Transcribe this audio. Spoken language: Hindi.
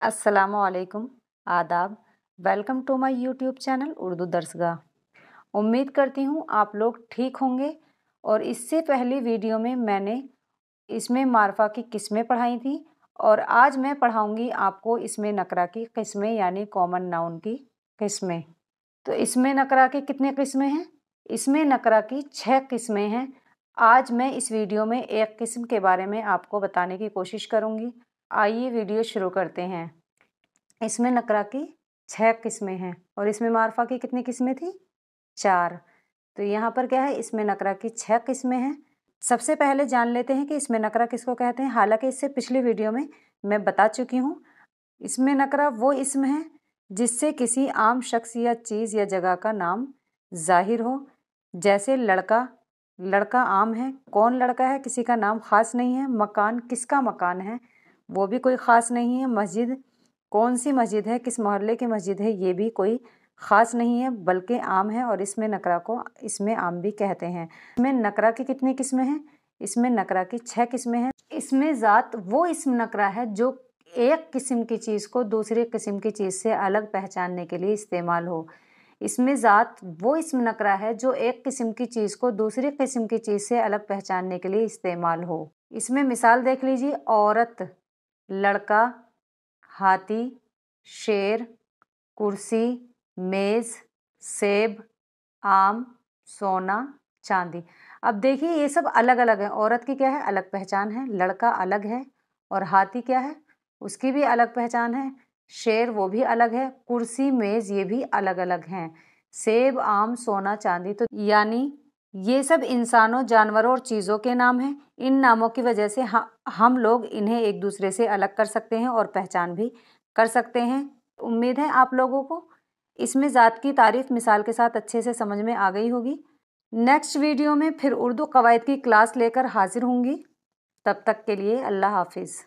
अस्सलामुअलैकुम, आदाब। Welcome to my YouTube channel Urdu Darsgah. उम्मीद करती हूँ आप लोग ठीक होंगे। और इससे पहली वीडियो में मैंने इसमें मारफा की किस्में पढ़ाई थी और आज मैं पढ़ाऊँगी आपको इसमें नकरा की किस्में यानी कॉमन नाउन की किस्में। तो इसमें नकरा की कितने किस्में हैं? इसमें नकरा की 6 किस्में हैं। आज मैं इस वीडियो में एक किस्म के बारे में आपको बताने की कोशिश करूँगी। आइए वीडियो शुरू करते हैं। इसमें नकरा की 6 किस्में हैं और इसमें मारफा की कितनी किस्में थी? 4। तो यहाँ पर क्या है, इसमें नकरा की 6 किस्में हैं। सबसे पहले जान लेते हैं कि इसमें नकरा किसको कहते हैं। हालांकि इससे पिछली वीडियो में मैं बता चुकी हूँ। इसमें नकरा वो इसम है जिससे किसी आम शख्स या चीज़ या जगह का नाम जाहिर हो। जैसे लड़का, लड़का आम है, कौन लड़का है किसी का नाम ख़ास नहीं है। मकान, किसका मकान है वो भी कोई ख़ास नहीं है। मस्जिद, कौन सी मस्जिद है, किस मोहल्ले की मस्जिद है, ये भी कोई ख़ास नहीं है बल्कि आम है और इसमें नकरा को इसमें आम भी कहते हैं। इसमें नकरा की कितनी किस्में हैं? इसमें नकरा की 6 किस्में हैं। इसमें ज़ात वो इसम नकरा है जो एक किस्म की चीज़ को दूसरे किस्म की चीज़ से अलग पहचानने के लिए इस्तेमाल हो। इसमें ज़ात वो इसम नकरा है जो एक किस्म की चीज़ को दूसरी किस्म की चीज़ से अलग पहचानने के लिए इस्तेमाल हो। इसमें मिसाल देख लीजिए, औरत, लड़का, हाथी, शेर, कुर्सी, मेज़, सेब, आम, सोना, चांदी। अब देखिए ये सब अलग अलग है। औरत की क्या है, अलग पहचान है। लड़का अलग है और हाथी क्या है, उसकी भी अलग पहचान है। शेर वो भी अलग है। कुर्सी, मेज़ ये भी अलग अलग हैं। सेब, आम, सोना, चांदी, तो यानी ये सब इंसानों, जानवरों और चीज़ों के नाम हैं। इन नामों की वजह से हम लोग इन्हें एक दूसरे से अलग कर सकते हैं और पहचान भी कर सकते हैं। उम्मीद है आप लोगों को इसमें ज़ात की तारीफ़ मिसाल के साथ अच्छे से समझ में आ गई होगी। नेक्स्ट वीडियो में फिर उर्दू कवायद की क्लास लेकर हाजिर होंगी। तब तक के लिए अल्लाह हाफिज़।